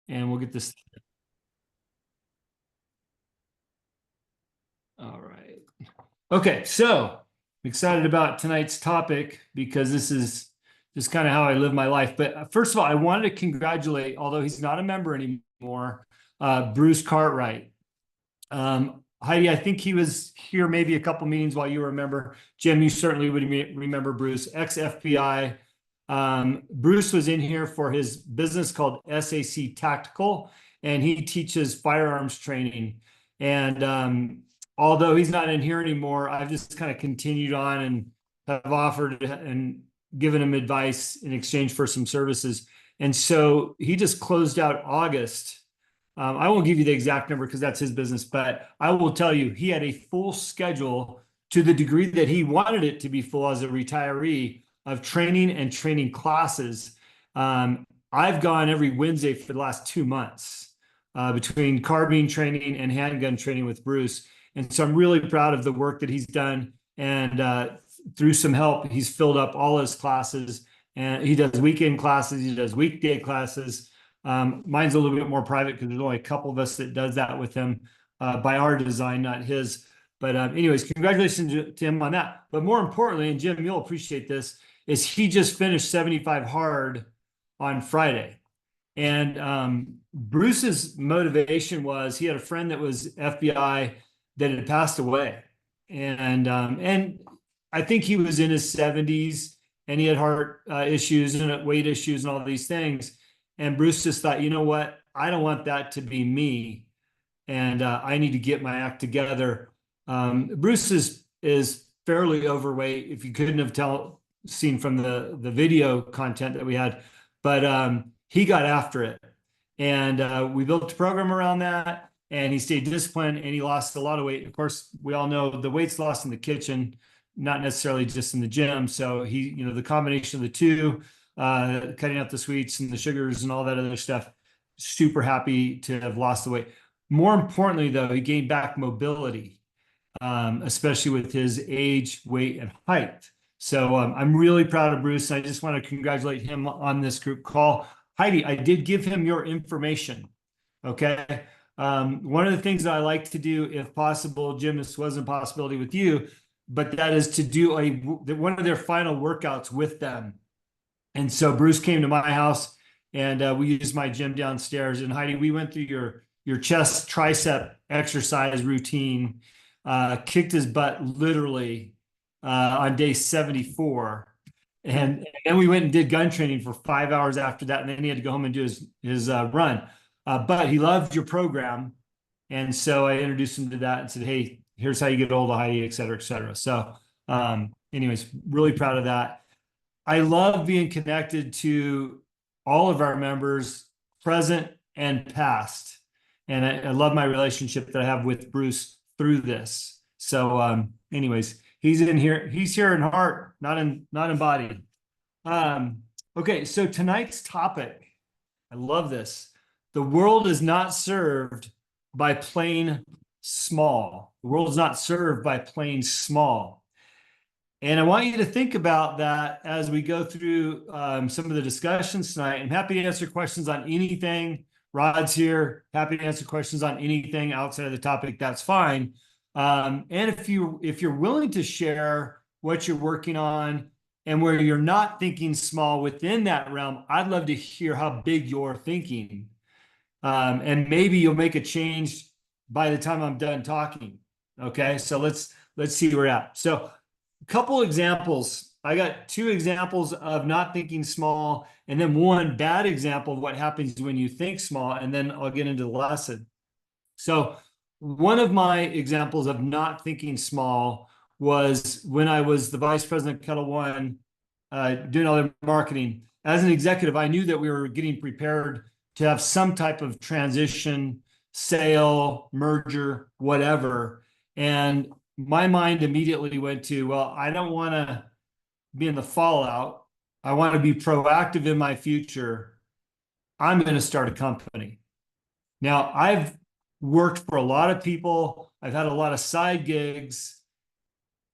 and we'll get this. All right. Okay, so I'm excited about tonight's topic because this is just kind of how I live my life. But first of all, I wanted to congratulate, although he's not a member anymore, Bruce Cartwright. Heidi, I think he was here maybe a couple meetings while you were a member. Jim, you certainly would remember Bruce, ex-FBI. Bruce was in here for his business called SAC Tactical, and he teaches firearms training. And although he's not in here anymore, I've just kind of continued on and have offered and given him advice in exchange for some services. And so he just closed out August. I won't give you the exact number because that's his business, but I will tell you he had a full schedule to the degree that he wanted it to be full as a retiree of training and training classes. I've gone every Wednesday for the last 2 months between carbine training and handgun training with Bruce. And so I'm really proud of the work that he's done. And through some help, he's filled up all his classes. And he does weekend classes, he does weekday classes. Mine's a little bit more private because there's only a couple of us that does that with him by our design, not his. But anyways, congratulations to him on that. But more importantly, and Jim, you'll appreciate this, is he just finished 75 hard on Friday. And Bruce's motivation was he had a friend that was FBI that had passed away. And I think he was in his 70s and he had heart issues and weight issues and all these things. And Bruce just thought, you know what? I don't want that to be me. And I need to get my act together. Bruce is fairly overweight, if you couldn't have seen from the video content that we had. But he got after it. And we built a program around that. And he stayed disciplined and he lost a lot of weight. Of course, we all know the weight's lost in the kitchen, not necessarily just in the gym. So the combination of the two, cutting out the sweets and the sugars and all that other stuff, super happy to have lost the weight. More importantly, though, he gained back mobility, especially with his age, weight, and height. So I'm really proud of Bruce. I just want to congratulate him on this group call. Heidi, I did give him your information. Okay. One of the things that I like to do, if possible, Jim, this wasn't a possibility with you, but that is to do one of their final workouts with them. And so Bruce came to my house and we used my gym downstairs. And Heidi, we went through your chest tricep exercise routine, kicked his butt literally on day 74. And then we went and did gun training for 5 hours after that. And then he had to go home and do his run. But he loved your program. And so I introduced him to that and said, hey, here's how you get hold of Heidi, et cetera, et cetera. So anyways, really proud of that. I love being connected to all of our members, present and past. And I love my relationship that I have with Bruce through this. So anyways, he's in here. He's here in heart, not in body. Okay, so tonight's topic, I love this. The world is not served by plain small. The world is not served by plain small. And I want you to think about that as we go through some of the discussions tonight. I'm happy to answer questions on anything. Rod's here, happy to answer questions on anything outside of the topic, that's fine. And if you're willing to share what you're working on and where you're not thinking small within that realm, I'd love to hear how big you're thinking. And maybe you'll make a change by the time I'm done talking. Okay, so let's see where we're at. So a couple examples. I got 2 examples of not thinking small, and then one bad example of what happens when you think small, and then I'll get into the lesson. So one of my examples of not thinking small was when I was the vice president of Kettle One, doing all their marketing. As an executive, I knew that we were getting prepared to have some type of transition, sale, merger, whatever. And my mind immediately went to, well, I don't want to be in the fallout. I want to be proactive in my future. I'm going to start a company. Now, I've worked for a lot of people. I've had a lot of side gigs,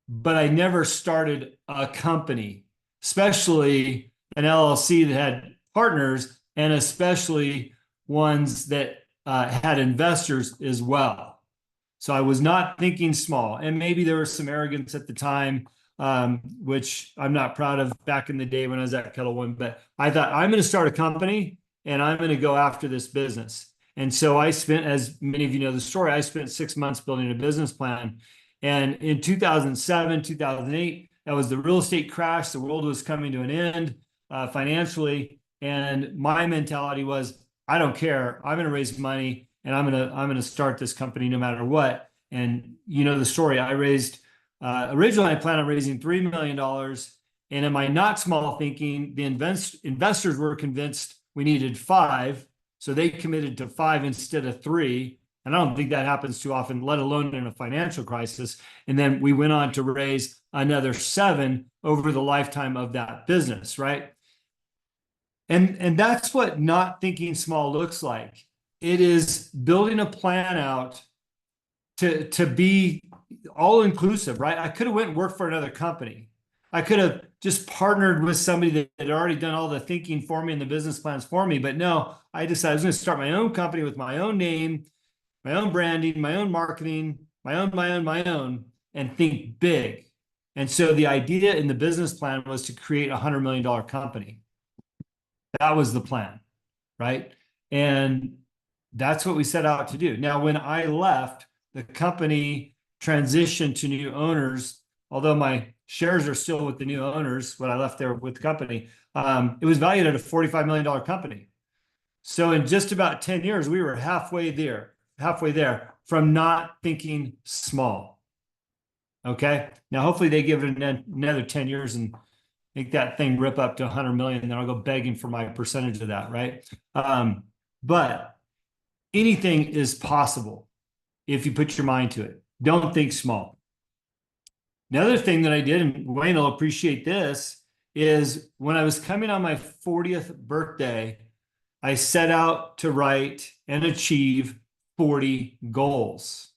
but I never started a company, especially an LLC that had partners, and especially ones that had investors as well. So I was not thinking small, and maybe there was some arrogance at the time, which I'm not proud of back in the day when I was at Kettle One. But I thought I'm going to start a company and I'm going to go after this business. And so I spent, as many of you know the story, I spent 6 months building a business plan. And in 2007, 2008, that was the real estate crash. The world was coming to an end financially, and my mentality was, I don't care. I'm going to raise money and I'm going to start this company no matter what. And you know the story. I raised originally I planned on raising $3 million. And in my not small thinking, the investors were convinced we needed 5. So they committed to 5 instead of 3. And I don't think that happens too often, let alone in a financial crisis. And then we went on to raise another 7 over the lifetime of that business, right? And that's what not thinking small looks like. It is building a plan out to be all inclusive, right? I could have went and worked for another company. I could have just partnered with somebody that had already done all the thinking for me and the business plans for me. But no, I decided I was going to start my own company with my own name, my own branding, my own marketing, my own, and think big. And so the idea in the business plan was to create a $100 million company. That was the plan, right? And that's what we set out to do. Now, when I left, the company transitioned to new owners. Although my shares are still with the new owners, when I left there with the company, it was valued at a $45 million company. So in just about 10 years, we were halfway there from not thinking small. Okay. Now, hopefully they give it another 10 years and make that thing rip up to 100 million, and then I'll go begging for my percentage of that, right? But anything is possible if you put your mind to it. Don't think small. Another thing that I did, and Wayne will appreciate this, is when I was coming on my 40th birthday, I set out to write and achieve 40 goals.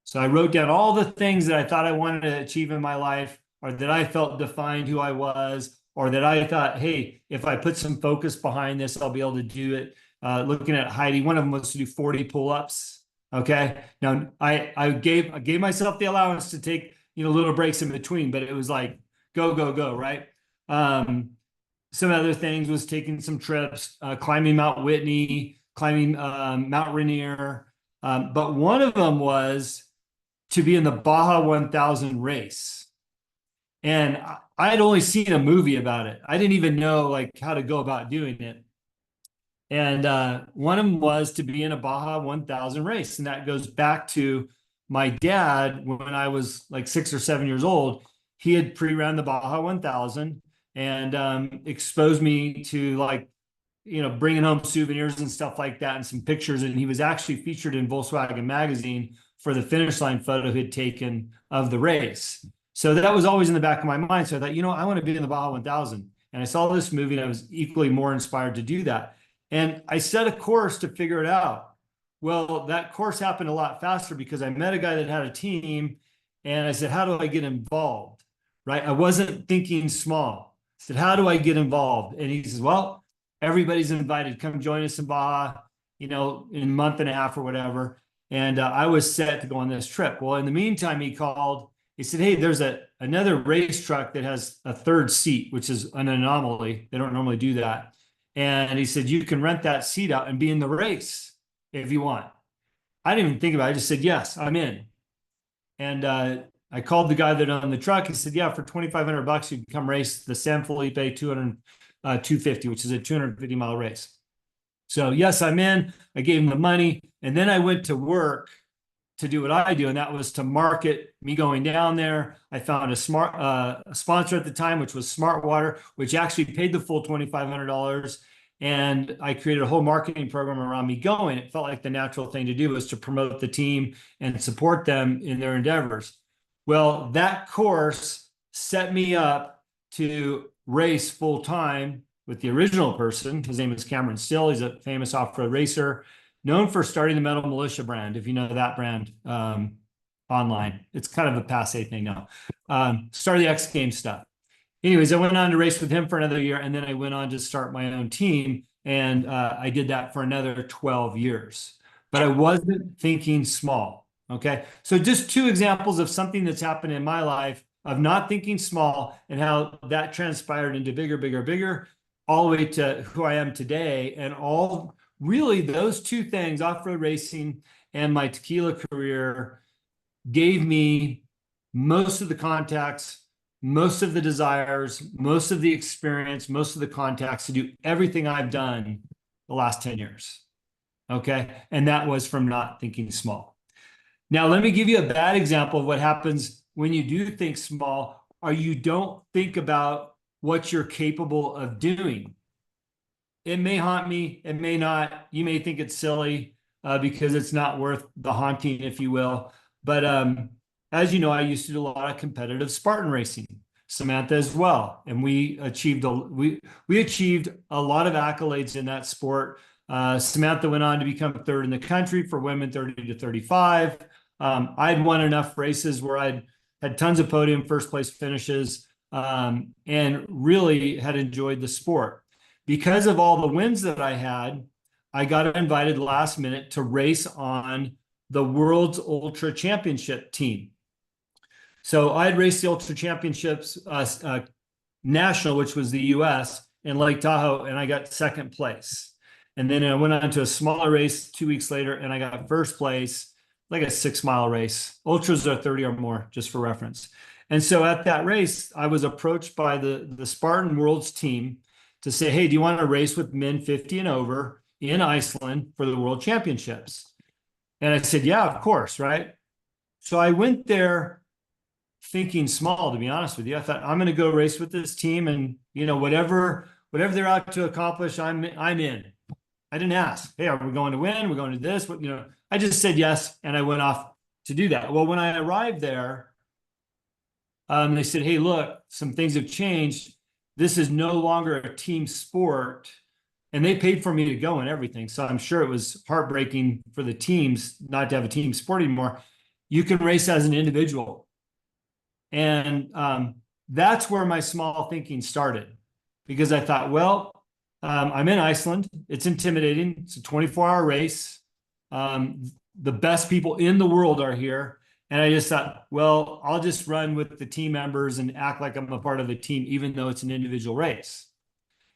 So I wrote down all the things that I thought I wanted to achieve in my life, or that I felt defined who I was, or that I thought, hey, if I put some focus behind this, I'll be able to do it. Looking at Heidi, one of them was to do 40 pull-ups. Okay. Now I gave myself the allowance to take, little breaks in between, but it was like, go, right? Some other things was taking some trips, climbing Mount Whitney, climbing Mount Rainier. But one of them was to be in the Baja 1000 race. And I had only seen a movie about it. I didn't even know how to go about doing it. And one of them was to be in a Baja 1000 race. And that goes back to my dad when I was like 6 or 7 years old. He had pre-ran the Baja 1000 and exposed me to bringing home souvenirs and stuff like that and some pictures. And he was actually featured in Volkswagen magazine for the finish line photo he'd taken of the race. So that was always in the back of my mind. So I thought, I want to be in the Baja 1000. And I saw this movie and I was equally more inspired to do that. And I set a course to figure it out. Well, that course happened a lot faster because I met a guy that had a team and I said, how do I get involved? Right? I wasn't thinking small. I said, how do I get involved? And he says, well, everybody's invited. Come join us in Baja, in a month and a half or whatever. And I was set to go on this trip. Well, in the meantime, he called. He said, hey, there's another race truck that has a third seat, which is an anomaly. They don't normally do that. And he said, you can rent that seat out and be in the race if you want. I didn't even think about it. I just said, yes, I'm in. And I called the guy that owned the truck. He said, yeah, for $2,500, you can come race the San Felipe 250, which is a 250-mile race. So yes, I'm in. I gave him the money. And then I went to work to do what I do, and that was to market me going down there. I found a sponsor at the time, which was Smart Water, which actually paid the full $2,500. And I created a whole marketing program around me going. It felt like the natural thing to do was to promote the team and support them in their endeavors. Well, that course set me up to race full time with the original person. His name is Cameron Still. He's a famous off-road racer, known for starting the Metal Militia brand, if you know that brand online. It's kind of a passe thing now. Started the X Games stuff. Anyways, I went on to race with him for another year, and then I went on to start my own team. And I did that for another 12 years, but I wasn't thinking small. Okay. So just two examples of something that's happened in my life of not thinking small and how that transpired into bigger, bigger, bigger, all the way to who I am today. And all really those two things, off-road racing and my tequila career, gave me most of the contacts, most of the desires, most of the experience, most of the contacts to do everything I've done the last 10 years. Okay. And that was from not thinking small. Now, let me give you a bad example of what happens when you do think small, or you don't think about what you're capable of doing. It may haunt me. It may not. You may think it's silly because it's not worth the haunting, if you will. But as you know, I used to do a lot of competitive Spartan racing. Samantha as well, and we achieved a lot of accolades in that sport. Samantha went on to become third in the country for women 30 to 35. I'd won enough races where I'd had tons of podium first place finishes, and really had enjoyed the sport. Because of all the wins that I had, I got invited last minute to race on the World's Ultra Championship team. So I'd raced the Ultra Championships National, which was the US, in Lake Tahoe, and I got second place. And then I went on to a smaller race 2 weeks later, and I got first place, like a 6-mile race. Ultras are 30 or more, just for reference. And so at that race, I was approached by the Spartan Worlds team to say, hey, do you want to race with men 50 and over in Iceland for the World Championships? And I said, yeah, of course, right? So I went there thinking small, to be honest with you. I thought, I'm going to go race with this team, and whatever they're out to accomplish, I'm in. I didn't ask, hey, are we going to win? We're going to this? I just said yes, and I went off to do that. Well, when I arrived there, they said, hey, look, some things have changed. This is no longer a team sport. And they paid for me to go and everything. So I'm sure it was heartbreaking for the teams not to have a team sport anymore. You can race as an individual. And that's where my small thinking started, because I thought, well, I'm in Iceland. It's intimidating. It's a 24-hour race. The best people in the world are here. And I just thought, well, I'll just run with the team members and act like I'm a part of the team, even though it's an individual race.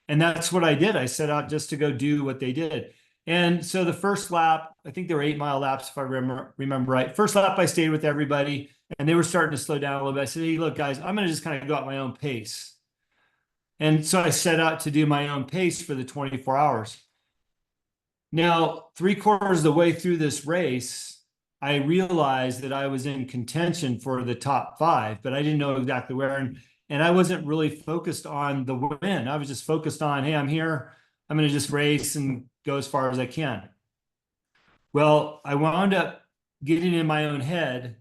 And that's what I did. I set out just to go do what they did. And so the first lap, I think there were 8-mile laps, if I remember right. First lap, I stayed with everybody, and they were starting to slow down a little bit. I said, hey, look, guys, I'm going to just kind of go at my own pace. And so I set out to do my own pace for the 24 hours. Now, 3/4 of the way through this race, I realized that I was in contention for the top 5, but I didn't know exactly where. And I wasn't really focused on the win. I was just focused on, hey, I'm here. I'm going to just race and go as far as I can. Well, I wound up getting in my own head.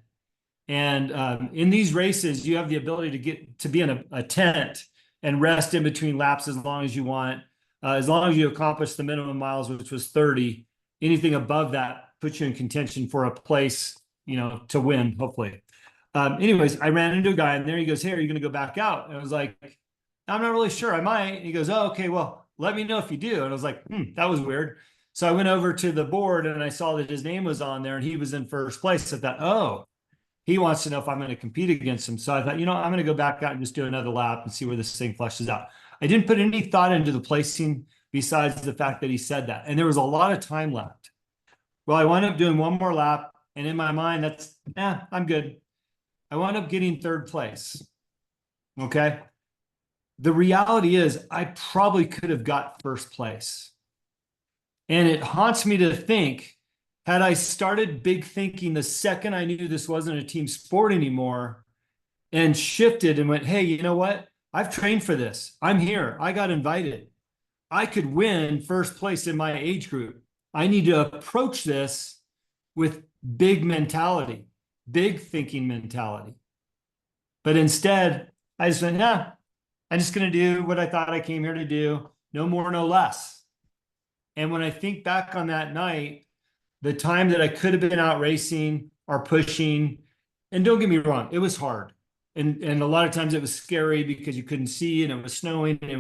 And in these races, you have the ability to get to be in a tent and rest in between laps as long as you want. As long as you accomplish the minimum miles, which was 30, anything above that puts you in contention for a place, to win, hopefully. Anyways, I ran into a guy, and there he goes, hey, are you going to go back out? And I was like, I'm not really sure. I might. And he goes, oh, okay, well, let me know if you do. And I was like, that was weird. So I went over to the board, and I saw that his name was on there, and he was in first place. I thought, oh, he wants to know if I'm going to compete against him. So I thought, I'm going to go back out and just do another lap and see where this thing fleshes out. I didn't put any thought into the placing besides the fact that he said that. And there was a lot of time left. Well, I wound up doing one more lap, and in my mind, I'm good. I wound up getting third place. Okay. The reality is I probably could have got first place. And it haunts me to think, had I started big thinking the second I knew this wasn't a team sport anymore and shifted and went, hey, you know what? I've trained for this. I'm here. I got invited. I could win first place in my age group. I need to approach this with big mentality, big thinking mentality. But instead, I just went, I'm just going to do what I thought I came here to do. No more, no less. And when I think back on that night, the time that I could have been out racing or pushing, and don't get me wrong, it was hard. And a lot of times it was scary because you couldn't see, and it was snowing, and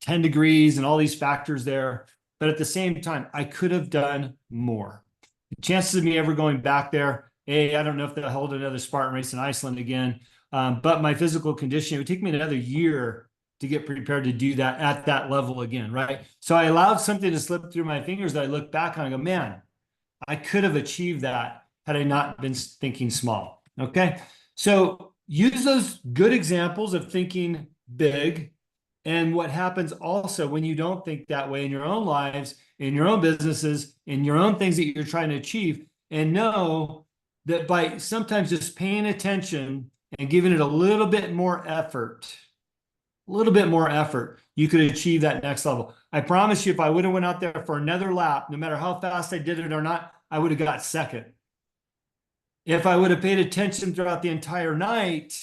10 degrees and all these factors there. But at the same time, I could have done more. The chances of me ever going back there, I don't know if they'll hold another Spartan race in Iceland again. But my physical condition, it would take me another year to get prepared to do that at that level again, right? So I allowed something to slip through my fingers that I look back on and go, man, I could have achieved that had I not been thinking small. Okay. So use those good examples of thinking big. And what happens also when you don't think that way in your own lives, in your own businesses, in your own things that you're trying to achieve, and know that by sometimes just paying attention and giving it a little bit more effort, you could achieve that next level. I promise you, if I would have went out there for another lap, no matter how fast I did it or not, I would have got second. If I would have paid attention throughout the entire night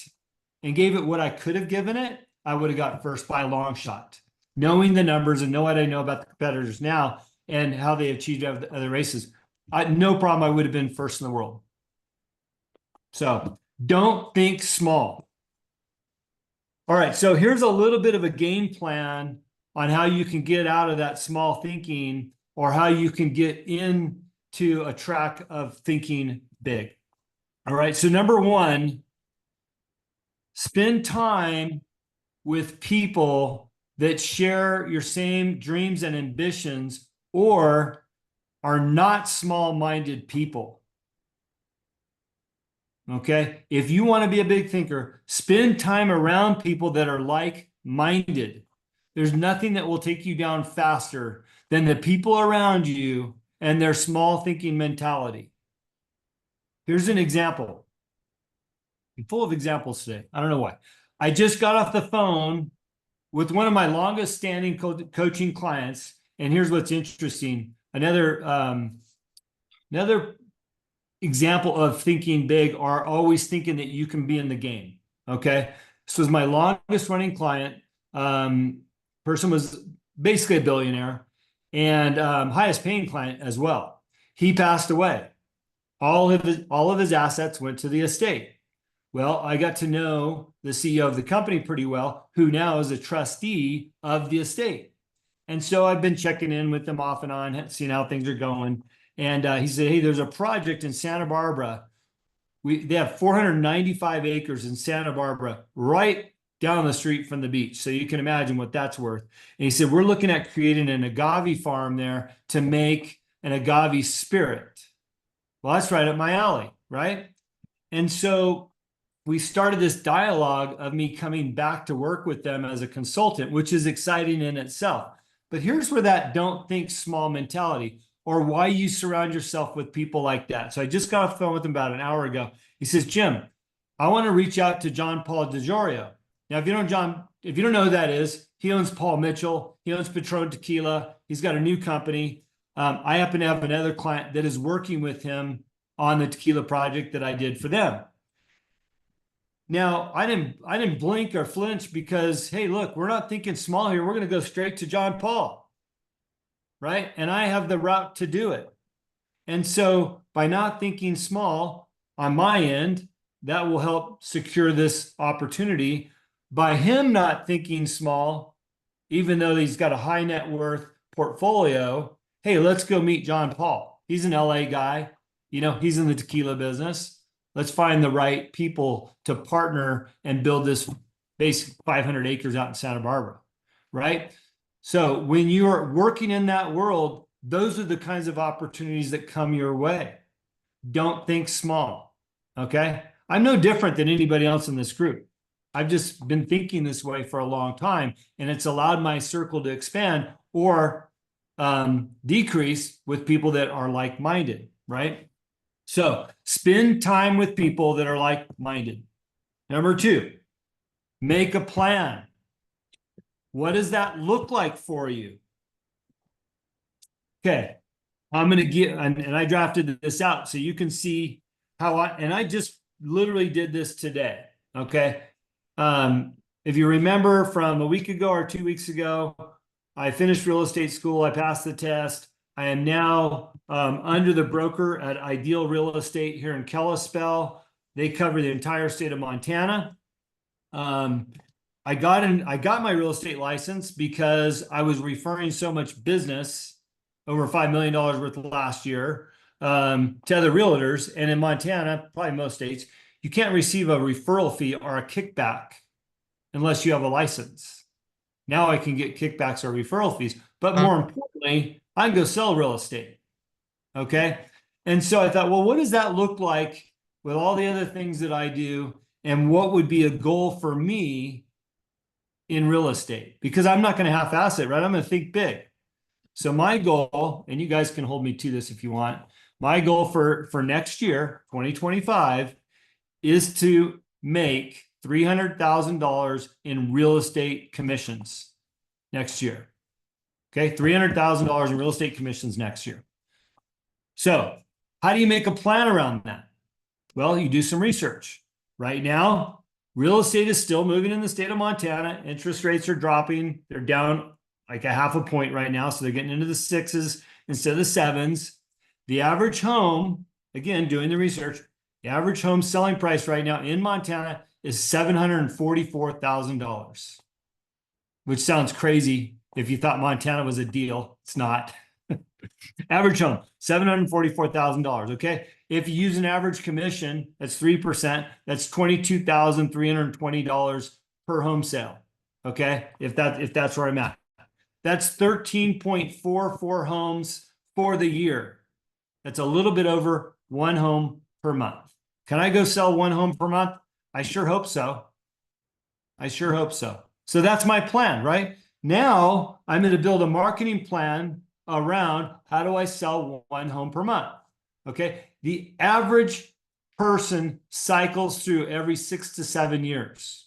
and gave it what I could have given it, I would have got first by a long shot. Knowing the numbers and know what I know about the competitors now and how they achieved other races, no problem, I would have been first in the world. So don't think small. All right, so here's a little bit of a game plan on how you can get out of that small thinking, or how you can get into a track of thinking big. All right, so number one, spend time with people that share your same dreams and ambitions or are not small-minded people. Okay, if you want to be a big thinker, spend time around people that are like-minded. There's nothing that will take you down faster than the people around you and their small thinking mentality. Here's an example. I'm full of examples today. I don't know why. I just got off the phone with one of my longest standing coaching clients. And here's what's interesting. Another example of thinking big are always thinking that you can be in the game. Okay. This was my longest running client. Person was basically a billionaire and highest paying client as well. He passed away. All of his assets went to the estate. Well, I got to know the CEO of the company pretty well, who now is a trustee of the estate. And so I've been checking in with them off and on, seeing how things are going. And he said, hey, there's a project in Santa Barbara. They have 495 acres in Santa Barbara, right down the street from the beach. So you can imagine what that's worth. And he said, we're looking at creating an agave farm there to make an agave spirit. Well, that's right up my alley, right? And so we started this dialogue of me coming back to work with them as a consultant, which is exciting in itself. But here's where that don't think small mentality, or why you surround yourself with people like that. So I just got off the phone with him about an hour ago. He says, Jim, I want to reach out to John Paul DeJoria. Now, if you don't know who that is, he owns Paul Mitchell. He owns Patron Tequila. He's got a new company. I happen to have another client that is working with him on the tequila project that I did for them. Now, I didn't blink or flinch because, hey, look, we're not thinking small here. We're going to go straight to John Paul, right? And I have the route to do it. And so by not thinking small on my end, that will help secure this opportunity. By him not thinking small, even though he's got a high net worth portfolio, hey, let's go meet John Paul. He's an LA guy. You know, he's in the tequila business. Let's find the right people to partner and build this basic 500 acres out in Santa Barbara, right? So when you're working in that world, those are the kinds of opportunities that come your way. Don't think small, okay? I'm no different than anybody else in this group. I've just been thinking this way for a long time, and it's allowed my circle to expand or decrease with people that are like-minded, right? So spend time with people that are like-minded. Number two, make a plan. What does that look like for you? Okay, I'm going to give, and I drafted this out so you can see how I just literally did this today. Okay. If you remember from a week ago or 2 weeks ago, I finished real estate school. I passed the test. I am now under the broker at Ideal Real Estate here in Kalispell. They cover the entire state of Montana. I I got my real estate license because I was referring so much business, over $5 million worth of last year, to other realtors. And in Montana, probably most states, you can't receive a referral fee or a kickback unless you have a license. Now I can get kickbacks or referral fees, but more importantly, I can go sell real estate. Okay. And so I thought, well, what does that look like with all the other things that I do? And what would be a goal for me in real estate? Because I'm not going to half-ass it, right? I'm going to think big. So my goal, and you guys can hold me to this if you want, my goal for next year, 2025, is to make $300,000 in real estate commissions next year. Okay, $300,000 in real estate commissions next year. So how do you make a plan around that? Well, you do some research. Right now, real estate is still moving in the state of Montana. Interest rates are dropping. They're down like a half a point right now. So they're getting into the 6s instead of the 7s. The average home, again, doing the research, the average home selling price right now in Montana is $744,000, which sounds crazy if you thought Montana was a deal. It's not. Average home, $744,000. Okay. If you use an average commission, that's 3%. That's $22,320 per home sale. Okay. If that's where I'm at, that's 13.44 homes for the year. That's a little bit over one home per month. Can I go sell one home per month? I sure hope so. I sure hope so. So that's my plan, right? Now I'm going to build a marketing plan around how do I sell one home per month? Okay. The average person cycles through every 6 to 7 years.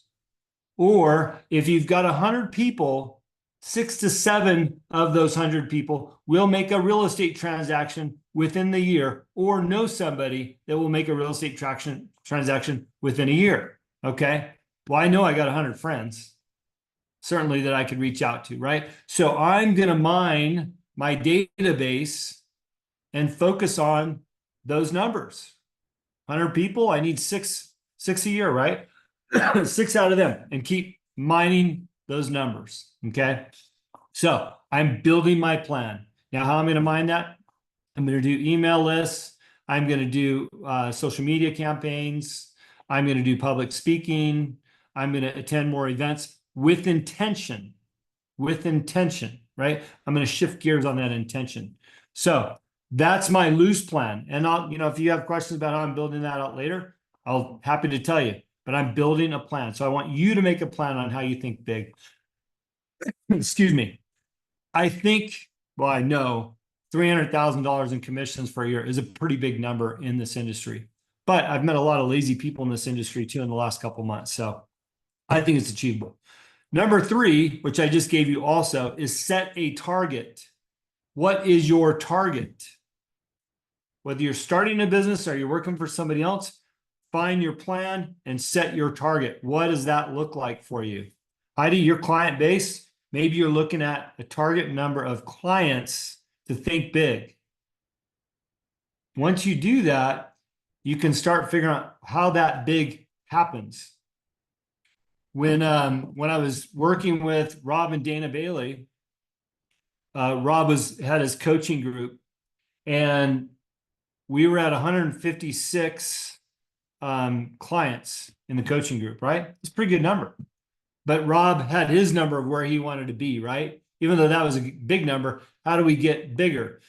Or if you've got 100 people, 6 to 7 of those 100 people will make a real estate transaction within the year, or know somebody that will make a real estate transaction within a year. Okay. Well, I know I got 100 friends, certainly, that I could reach out to, right? So I'm going to mine my database and focus on those numbers. 100 people, I need six a year, right? 6 out of them, and keep mining those numbers. Okay. So I'm building my plan. Now, how I'm going to mine that? I'm going to do email lists. I'm going to do social media campaigns. I'm going to do public speaking. I'm going to attend more events with intention, right? I'm going to shift gears on that intention. So that's my loose plan. And I'll, if you have questions about how I'm building that out later, I'll happy to tell you, but I'm building a plan. So I want you to make a plan on how you think big. Excuse me. I know $300,000 in commissions for a year is a pretty big number in this industry, but I've met a lot of lazy people in this industry too in the last couple of months. So I think it's achievable. Number 3, which I just gave you also, is set a target. What is your target? Whether you're starting a business or you're working for somebody else, find your plan and set your target. What does that look like for you? Heidi, your client base, maybe you're looking at a target number of clients to think big. Once you do that, you can start figuring out how that big happens. When I was working with Rob and Dana Bailey, Rob had his coaching group, and we were at 156 clients in the coaching group, right? It's a pretty good number. But Rob had his number of where he wanted to be, right? Even though that was a big number, how do we get bigger?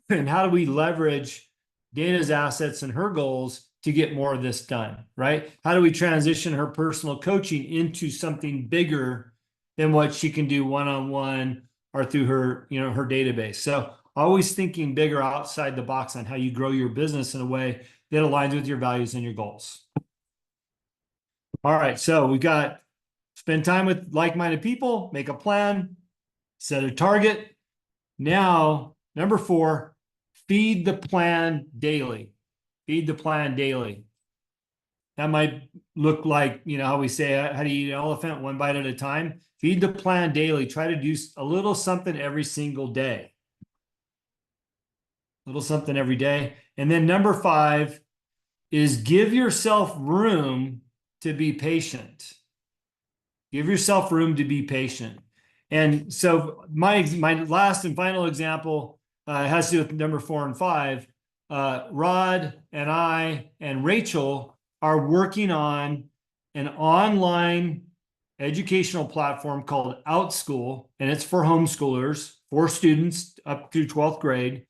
And how do we leverage Dana's assets and her goals to get more of this done, right? How do we transition her personal coaching into something bigger than what she can do one-on-one or through her, her database? So always thinking bigger outside the box on how you grow your business in a way that aligns with your values and your goals. All right. So we got spend time with like-minded people, make a plan, set a target. Now, number 4, feed the plan daily. Feed the plan daily. That might look like, how we say, how do you eat an elephant? One bite at a time. Feed the plan daily. Try to do a little something every single day. A little something every day. And then number 5 is give yourself room to be patient. Give yourself room to be patient. And so my last and final example has to do with number 4 and 5. Rod and I and Rachel are working on an online educational platform called OutSchool, and it's for homeschoolers, for students up through 12th grade,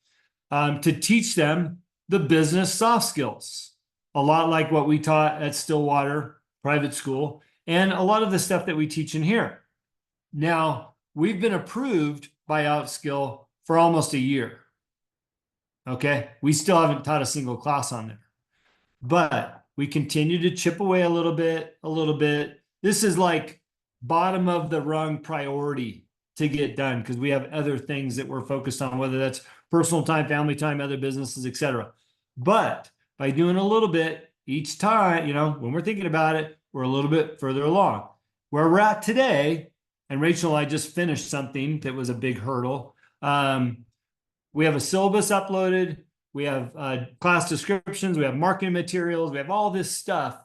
to teach them the business soft skills, a lot like what we taught at Stillwater Private School, and a lot of the stuff that we teach in here. Now, we've been approved by OutSkill for almost a year. Okay, we still haven't taught a single class on there, but we continue to chip away a little bit, a little bit. This is like bottom of the rung priority to get done because we have other things that we're focused on, whether that's personal time, family time, other businesses, etc. But by doing a little bit each time, you know, when we're thinking about it, we're a little bit further along. Where we're at today, and Rachel and I just finished something that was a big hurdle. We have a syllabus uploaded. We have class descriptions. We have marketing materials. We have all this stuff.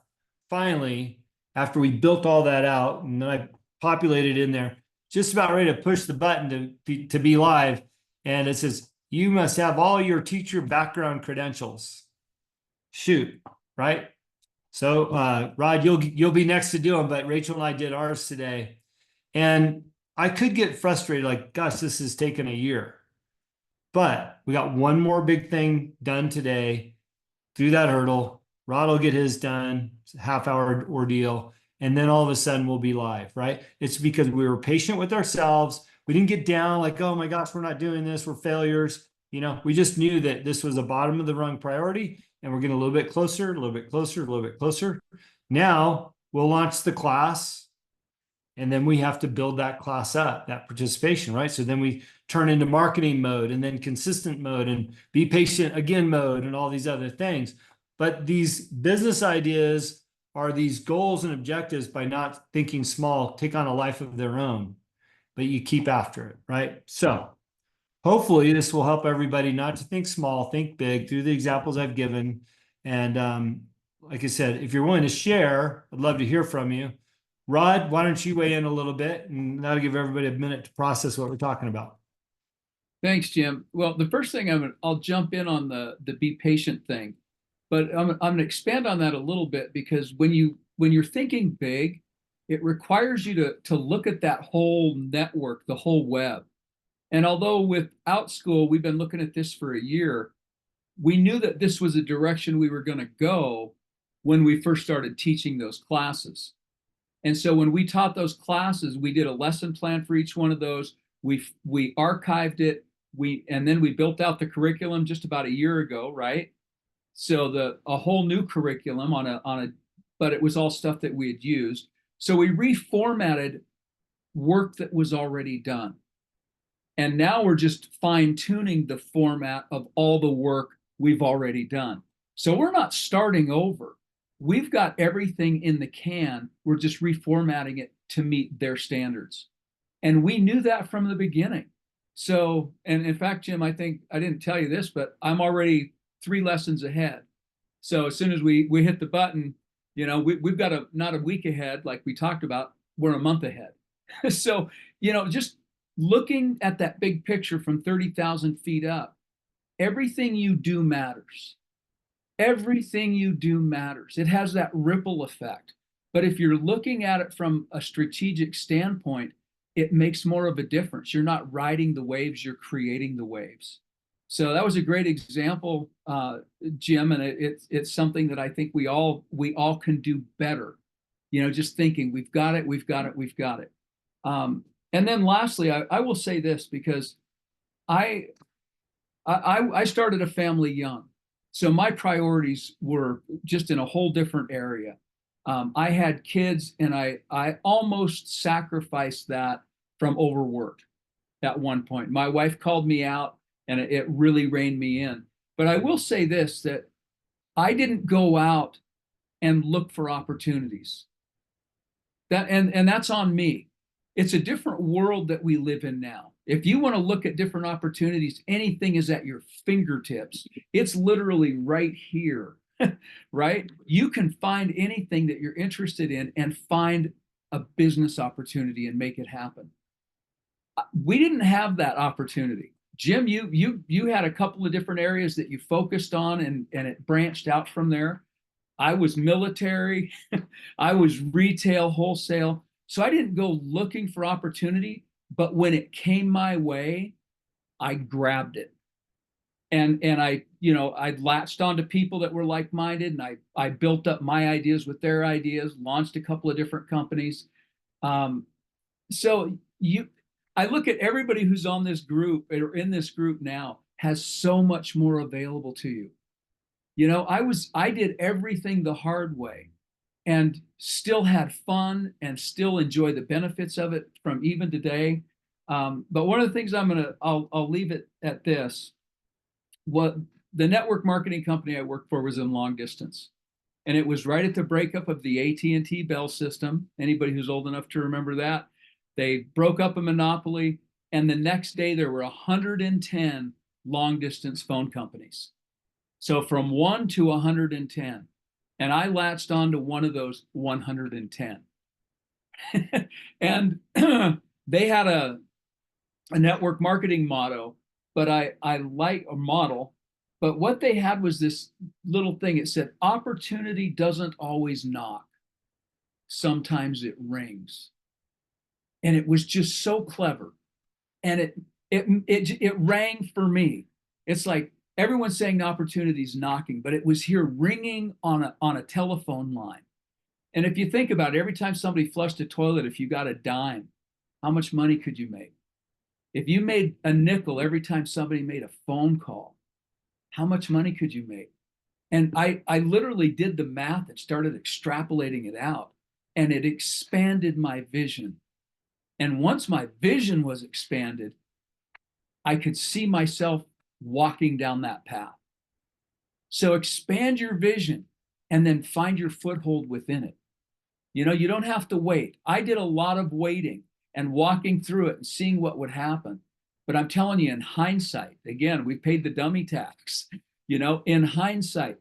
Finally, after we built all that out, and then I populated in there, just about ready to push the button to be live. And it says, you must have all your teacher background credentials. Shoot, right? So Rod, you'll be next to do them, but Rachel and I did ours today. And I could get frustrated, like, gosh, this has taken a year. But we got one more big thing done today through that hurdle. Rod will get his done, it's a half-hour ordeal, and then all of a sudden we'll be live, right? It's because we were patient with ourselves. We didn't get down like, oh my gosh, we're not doing this, we're failures. You know, we just knew that this was a bottom of the rung priority, and we're getting a little bit closer, a little bit closer, a little bit closer. Now we'll launch the class, and then we have to build that class up, that participation, right? So then we turn into marketing mode, and then consistent mode, and be patient again mode, and all these other things. But these business ideas are these goals and objectives by not thinking small, take on a life of their own, but you keep after it, right? So hopefully this will help everybody not to think small, think big through the examples I've given. And like I said, if you're willing to share, I'd love to hear from you. Rod, why don't you weigh in a little bit, and that'll give everybody a minute to process what we're talking about. Thanks, Jim. Well, the first thing I'll jump in on the be patient thing, but I'm going to expand on that a little bit, because when you're thinking big, it requires you to look at that whole network, the whole web. And although with OutSchool, we've been looking at this for a year, we knew that this was a direction we were going to go when we first started teaching those classes. And so when we taught those classes, we did a lesson plan for each one of those. We archived it. And then we built out the curriculum just about a year ago, right? So a whole new curriculum but it was all stuff that we had used. So we reformatted work that was already done. And now we're just fine tuning the format of all the work we've already done. So we're not starting over. We've got everything in the can. We're just reformatting it to meet their standards. And we knew that from the beginning. So, and in fact, Jim, I think I didn't tell you this, but I'm already 3 lessons ahead. So as soon as we hit the button, you know, we've got not a week ahead like we talked about, we're a month ahead. So, you know, just looking at that big picture from 30,000 feet up, everything you do matters. Everything you do matters. It has that ripple effect. But if you're looking at it from a strategic standpoint, it makes more of a difference. You're not riding the waves, you're creating the waves. So that was a great example, Jim, and it's something that I think we all can do better. You know, just thinking we've got it, we've got it, we've got it. And then lastly, I will say this, because I started a family young. So my priorities were just in a whole different area. I had kids, and I almost sacrificed that from overwork at one point. My wife called me out, and it really reined me in. But I will say this, that I didn't go out and look for opportunities. And that's on me. It's a different world that we live in now. If you want to look at different opportunities, anything is at your fingertips. It's literally right here, right? You can find anything that you're interested in and find a business opportunity and make it happen. We didn't have that opportunity. Jim, you had a couple of different areas that you focused on, and it branched out from there. I was military, I was retail, wholesale. So I didn't go looking for opportunity, but when it came my way, I grabbed it. And I, I latched onto people that were like-minded, and I built up my ideas with their ideas, launched a couple of different companies. So I look at everybody who's on this group or in this group now has so much more available to you. I did everything the hard way and still had fun and still enjoy the benefits of it from even today. But one of the things I'll leave it at this. What the network marketing company I worked for was in long distance. And it was right at the breakup of the AT&T Bell system. Anybody who's old enough to remember that. They broke up a monopoly, and the next day there were 110 long distance phone companies. So from 1 to 110. And I latched on to one of those 110. And they had a network marketing motto, but I like a model. But what they had was this little thing. It said, opportunity doesn't always knock. Sometimes it rings. And it was just so clever. And it rang for me. It's like everyone's saying the opportunity's knocking, but it was here ringing on a telephone line. And if you think about it, every time somebody flushed a toilet, if you got a dime, how much money could you make? If you made a nickel every time somebody made a phone call, how much money could you make? And I literally did the math and started extrapolating it out, and it expanded my vision. And once my vision was expanded, I could see myself walking down that path. So expand your vision and then find your foothold within it. You don't have to wait. I did a lot of waiting and walking through it and seeing what would happen. But I'm telling you, in hindsight, again, we paid the dummy tax. In hindsight,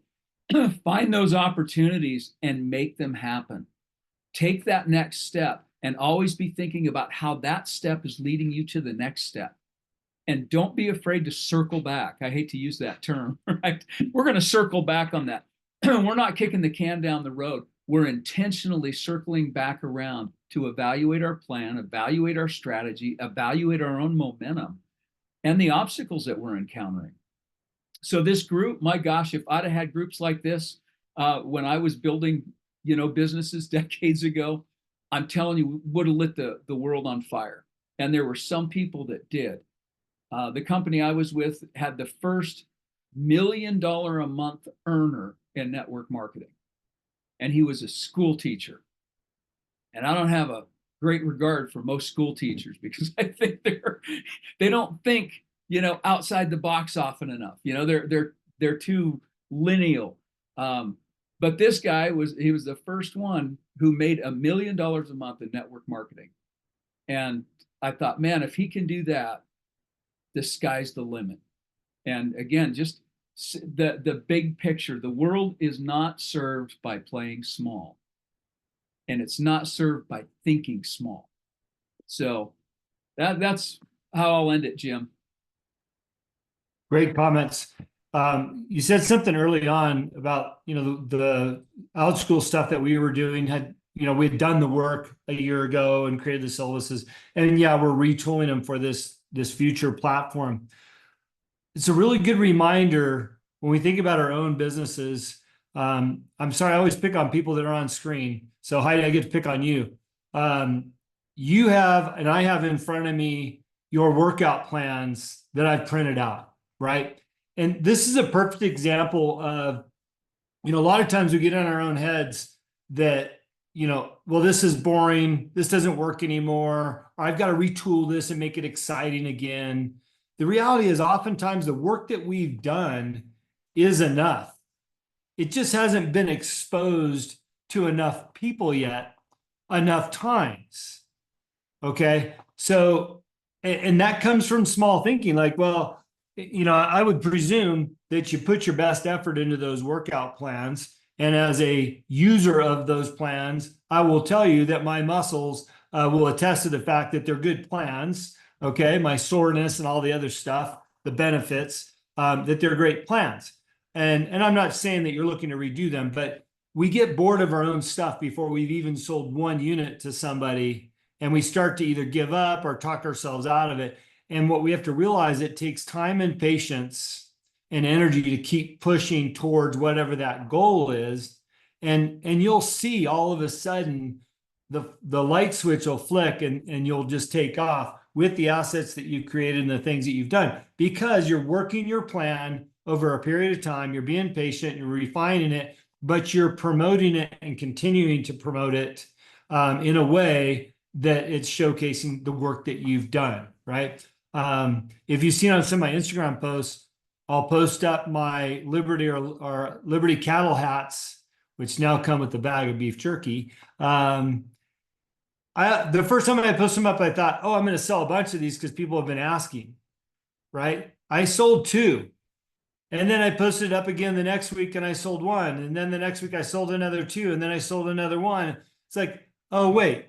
find those opportunities and make them happen. Take that next step and always be thinking about how that step is leading you to the next step. And don't be afraid to circle back. I hate to use that term, right? We're going to circle back on that. We're not kicking the can down the road. We're intentionally circling back around to evaluate our plan, evaluate our strategy, evaluate our own momentum and the obstacles that we're encountering. So this group, my gosh, if I'd have had groups like this when I was building, businesses decades ago, I'm telling you, would have lit the world on fire. And there were some people that did. The company I was with had the first $1 million a month earner in network marketing. And he was a school teacher. And I don't have a great regard for most school teachers because I think they don't think, outside the box often enough. They're too lineal. But this guy was the first one who made $1 million a month in network marketing. And I thought, man, if he can do that, the sky's the limit. And again, just the big picture, the world is not served by playing small. And it's not served by thinking small. So that's how I'll end it, Jim. Great comments. You said something early on about, the out school stuff that we were doing we had done the work a year ago and created the services, and we're retooling them for this future platform. It's a really good reminder when we think about our own businesses. I'm sorry, I always pick on people that are on screen. So Heidi, I get to pick on you. You have, and I have in front of me, your workout plans that I've printed out, right? And this is a perfect example of, a lot of times we get in our own heads that, well, this is boring. This doesn't work anymore. Or I've got to retool this and make it exciting again. The reality is oftentimes the work that we've done is enough. It just hasn't been exposed to enough people yet, enough times. Okay. So, and that comes from small thinking, like, well, I would presume that you put your best effort into those workout plans. And as a user of those plans, I will tell you that my muscles will attest to the fact that they're good plans. Okay, my soreness and all the other stuff, the benefits, that they're great plans. And I'm not saying that you're looking to redo them, but we get bored of our own stuff before we've even sold one unit to somebody, and we start to either give up or talk ourselves out of it. And what we have to realize, it takes time and patience and energy to keep pushing towards whatever that goal is. And you'll see all of a sudden the light switch will flick, and you'll just take off with the assets that you've created and the things that you've done, because you're working your plan over a period of time. You're being patient, you're refining it, but you're promoting it and continuing to promote it in a way that it's showcasing the work that you've done, right? If you've seen on some of my Instagram posts, I'll post up my Liberty or Liberty cattle hats, which now come with a bag of beef jerky. The first time I posted them up, I thought, oh, I'm going to sell a bunch of these because people have been asking, right? I sold 2. And then I posted it up again the next week and I sold 1. And then the next week I sold another 2. And then I sold another 1. It's like, oh, wait,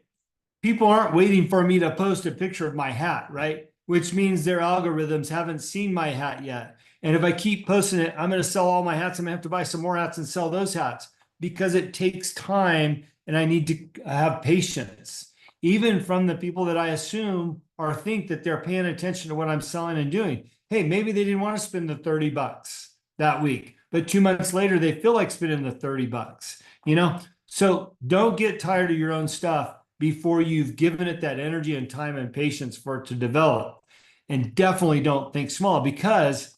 people aren't waiting for me to post a picture of my hat, right? Which means their algorithms haven't seen my hat yet. And if I keep posting it, I'm going to sell all my hats. I'm going to have to buy some more hats and sell those hats, because it takes time and I need to have patience, even from the people that I assume or think that they're paying attention to what I'm selling and doing. Hey, maybe they didn't want to spend the $30 that week, but 2 months later, they feel like spending the $30, you know? So don't get tired of your own stuff before you've given it that energy and time and patience for it to develop. And definitely don't think small, because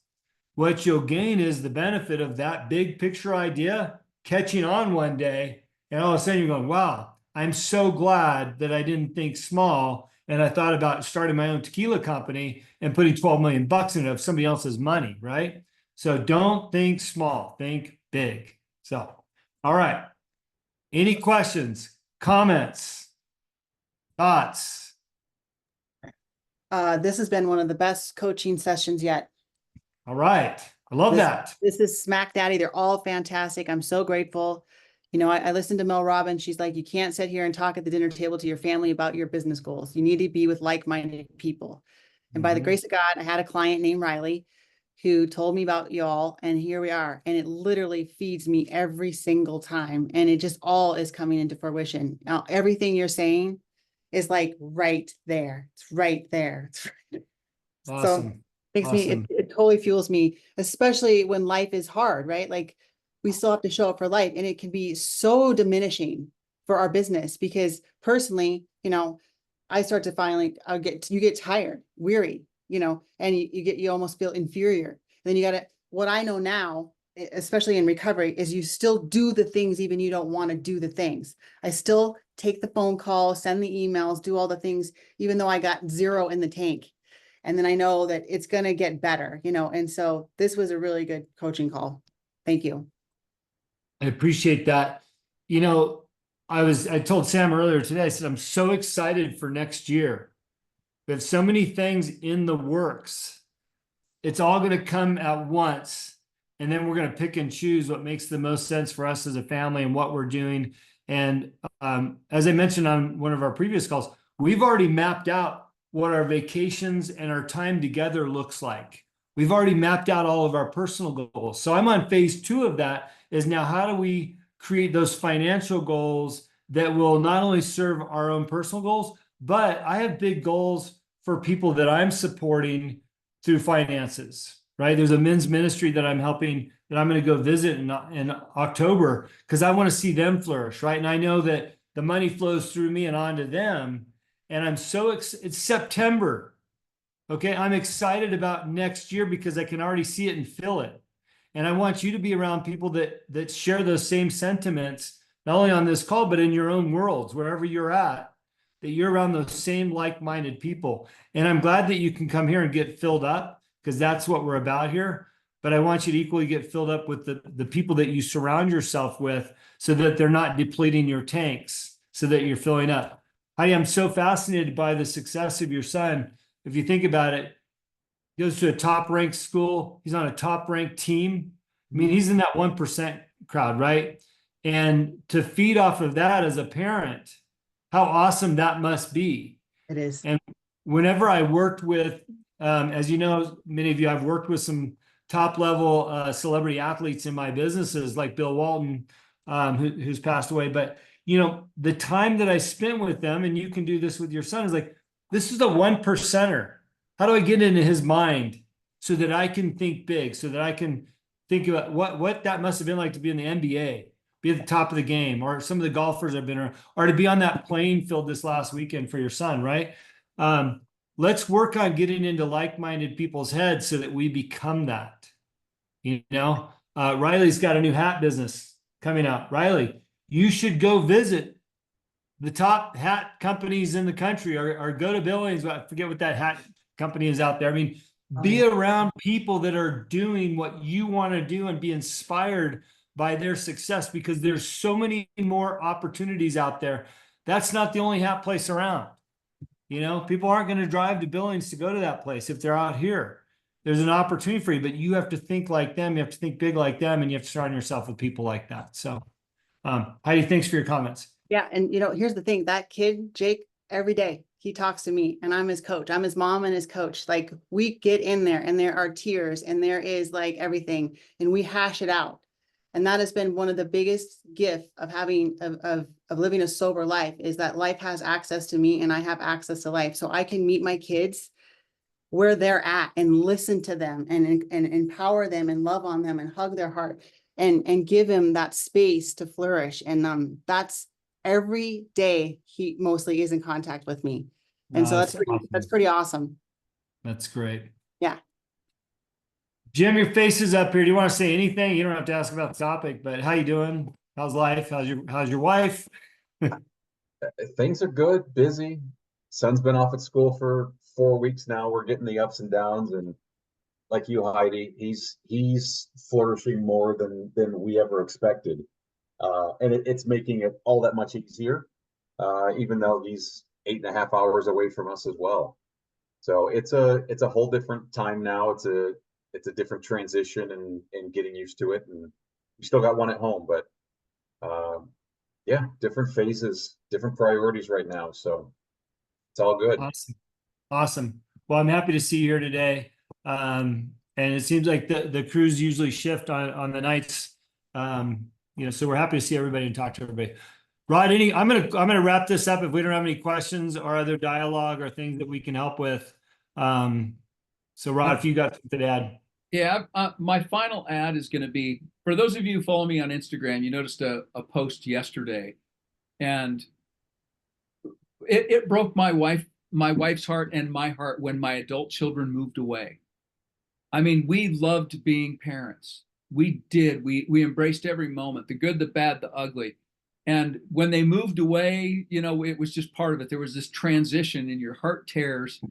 what you'll gain is the benefit of that big picture idea catching on one day. And all of a sudden you're going, wow, I'm so glad that I didn't think small. And I thought about starting my own tequila company and putting 12 million bucks in it of somebody else's money, right? So don't think small, think big. So, all right. Any questions, comments, thoughts? This has been one of the best coaching sessions yet. All right. I love that. This is Smack Daddy. They're all fantastic. I'm so grateful. You know, I listened to Mel Robbins. She's like, you can't sit here and talk at the dinner table to your family about your business goals. You need to be with like-minded people. And by the grace of God, I had a client named Riley who told me about y'all, and here we are. And it literally feeds me every single time. And it just all is coming into fruition. Now, everything you're saying is like right there. It's right there. Awesome. So makes Awesome. me, it totally fuels me, especially when life is hard, right? Like we still have to show up for life, and it can be so diminishing for our business, because personally, you know, I start to find like you get tired, weary, you know, and you almost feel inferior. And then you gotta, what I know now, especially in recovery, is you still do the things even you don't want to do the things. I still take the phone call, send the emails, do all the things, even though I got 0 in the tank. And then I know that it's going to get better, you know, and so this was a really good coaching call. Thank you. I appreciate that. You know, I told Sam earlier today, I said, I'm so excited for next year. We have so many things in the works. It's all going to come at once. And then we're going to pick and choose what makes the most sense for us as a family and what we're doing. And as I mentioned on one of our previous calls, we've already mapped out what our vacations and our time together looks like. We've already mapped out all of our personal goals. So I'm on phase 2 of that, is now how do we create those financial goals that will not only serve our own personal goals, but I have big goals for people that I'm supporting through finances, right? There's a men's ministry that I'm helping, that I'm going to go visit in October, because I want to see them flourish, right? And I know that the money flows through me and onto them. And I'm so it's September. Okay. I'm excited about next year because I can already see it and feel it. And I want you to be around people that share those same sentiments, not only on this call, but in your own worlds, wherever you're at, that you're around those same like-minded people. And I'm glad that you can come here and get filled up, because that's what we're about here. But I want you to equally get filled up with the people that you surround yourself with, so that they're not depleting your tanks, so that you're filling up. Heidi, I'm so fascinated by the success of your son. If you think about it, he goes to a top-ranked school. He's on a top-ranked team. I mean, he's in that 1% crowd, right? And to feed off of that as a parent, how awesome that must be. It is. And whenever I worked with, as you know, many of you, I've worked with some top level celebrity athletes in my businesses, like Bill Walton, who's passed away. But you know, the time that I spent with them, and you can do this with your son, is like, this is the 1%er. How do I get into his mind so that I can think big, so that I can think about what that must have been like to be in the NBA, be at the top of the game, or some of the golfers I've been around, or to be on that playing field this last weekend for your son, right? Let's work on getting into like-minded people's heads so that we become that. You know, Riley's got a new hat business coming out. Riley, you should go visit the top hat companies in the country, or go to Billings. I forget what that hat company is out there. I mean, be around people that are doing what you want to do and be inspired by their success, because there's so many more opportunities out there. That's not the only hat place around. You know, people aren't going to drive to Billings to go to that place if they're out here. There's an opportunity for you, but you have to think like them. You have to think big like them, and you have to surround yourself with people like that. So, Heidi, thanks for your comments. Yeah. And here's the thing, that kid, Jake, every day he talks to me and I'm his coach. I'm his mom and his coach. Like, we get in there and there are tears and there is like everything, and we hash it out. And that has been one of the biggest gift of having, of living a sober life, is that life has access to me and I have access to life. So I can meet my kids where they're at and listen to them and empower them and love on them and hug their heart and give them that space to flourish. And that's every day he mostly is in contact with me. And so that's pretty awesome. That's great. Yeah. Jim, your face is up here. Do you want to say anything? You don't have to ask about the topic, but how you doing? How's life? How's your wife? Things are good, busy. Son's been off at school for 4 weeks now. We're getting the ups and downs, and like you, Heidi, he's flourishing more than we ever expected. And it's making it all that much easier, even though he's 8.5 hours away from us as well. So it's a whole different time now. It's a different transition and getting used to it. And we still got one at home, but yeah, different phases, different priorities right now. So it's all good. Awesome. Well, I'm happy to see you here today. And it seems like the crews usually shift on the nights. So we're happy to see everybody and talk to everybody. Rod, I'm gonna wrap this up if we don't have any questions or other dialogue or things that we can help with. So Rod, if you got something to add. Yeah, my final ad is going to be, for those of you who follow me on Instagram, you noticed a post yesterday, and it broke my wife's heart and my heart when my adult children moved away. I mean, we loved being parents. We did. We embraced every moment, the good, the bad, the ugly. And when they moved away, it was just part of it. There was this transition and your heart tears,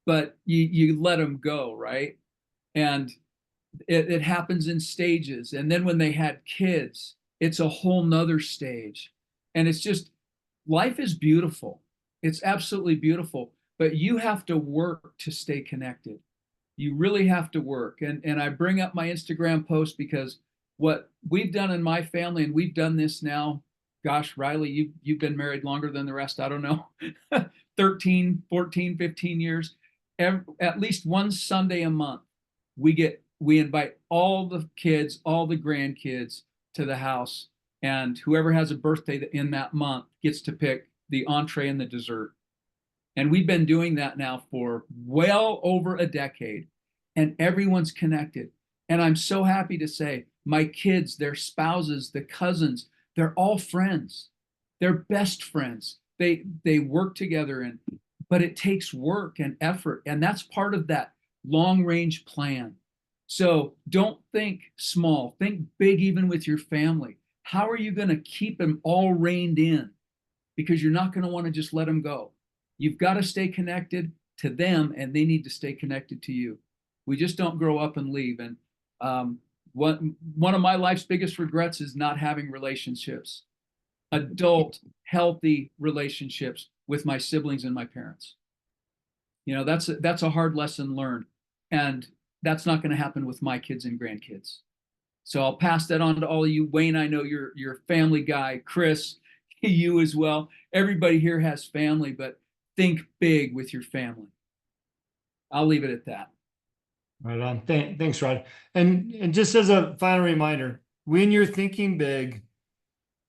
but you let them go, right? And it happens in stages. And then when they had kids, it's a whole nother stage. And it's just, life is beautiful. It's absolutely beautiful, but you have to work to stay connected. You really have to work. And I bring up my Instagram post because what we've done in my family, and we've done this now, gosh, Riley, you've been married longer than the rest. I don't know, 13, 14, 15 years. At least one Sunday a month, we invite all the kids, all the grandkids to the house, and whoever has a birthday in that month gets to pick the entree and the dessert. And we've been doing that now for well over a decade, and everyone's connected. And I'm so happy to say my kids, their spouses, the cousins, they're all friends. They're best friends. They work together, but it takes work and effort. And that's part of that long range plan. So don't think small, think big, even with your family. How are you going to keep them all reined in? Because you're not going to want to just let them go. You've got to stay connected to them, and they need to stay connected to you. We just don't grow up and leave. And one of my life's biggest regrets is not having relationships, adult, healthy relationships with my siblings and my parents. That's a hard lesson learned. And that's not going to happen with my kids and grandkids. So I'll pass that on to all of you. Wayne, I know you're a family guy. Chris, you as well. Everybody here has family, but think big with your family. I'll leave it at that. Right on. Thanks, Rod. And just as a final reminder, when you're thinking big,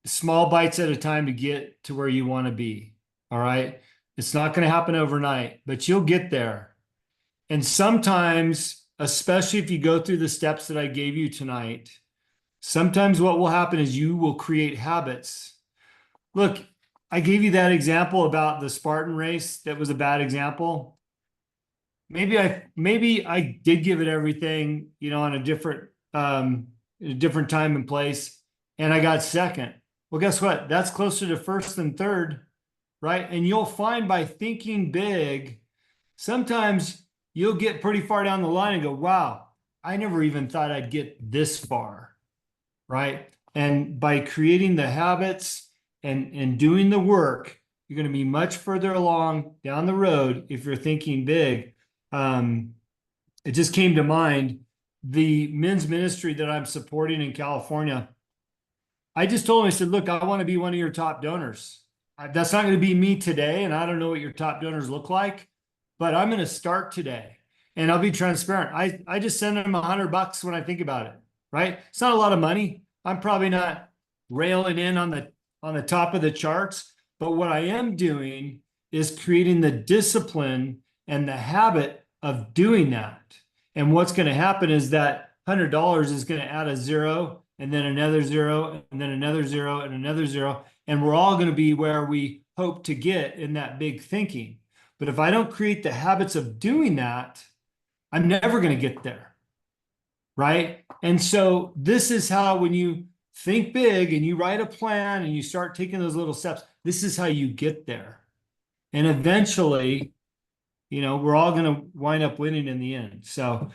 small bites at a time to get to where you want to be. All right. It's not going to happen overnight, but you'll get there. And sometimes, especially if you go through the steps that I gave you tonight, sometimes what will happen is you will create habits. Look, I gave you that example about the Spartan race. That was a bad example. Maybe I did give it everything, on a different time and place, and I got second. Well, guess what? That's closer to first than third, right? And you'll find by thinking big, sometimes you'll get pretty far down the line and go, wow, I never even thought I'd get this far, right? And by creating the habits and doing the work, you're going to be much further along down the road if you're thinking big. It just came to mind, the men's ministry that I'm supporting in California. I just told him, I said, look, I want to be one of your top donors. That's not going to be me today, and I don't know what your top donors look like, but I'm going to start today, and I'll be transparent. I just send them $100 when I think about it, right? It's not a lot of money. I'm probably not railing in on the top of the charts, but what I am doing is creating the discipline and the habit of doing that. And what's going to happen is that $100 is going to add a zero, and then another zero, and then another zero, and another zero. And we're all going to be where we hope to get in that big thinking. But if I don't create the habits of doing that, I'm never going to get there. Right? And so this is how, when you think big and you write a plan and you start taking those little steps, this is how you get there. And eventually, we're all going to wind up winning in the end. So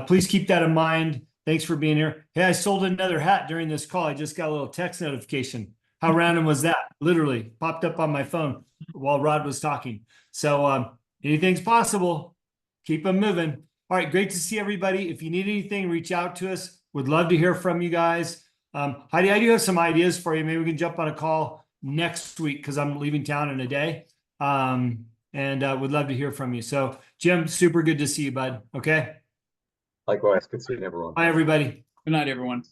please keep that in mind. Thanks for being here. Hey, I sold another hat during this call. I just got a little text notification. How random was that? Literally popped up on my phone while Rod was talking. So anything's possible. Keep them moving. All right, great to see everybody. If you need anything, reach out to us. Would love to hear from you guys. Heidi, I do have some ideas for you. Maybe we can jump on a call next week because I'm leaving town in a day. And would love to hear from you. So, Jim, super good to see you, bud. Okay. Likewise, good seeing everyone. Bye, everybody. Good night, everyone.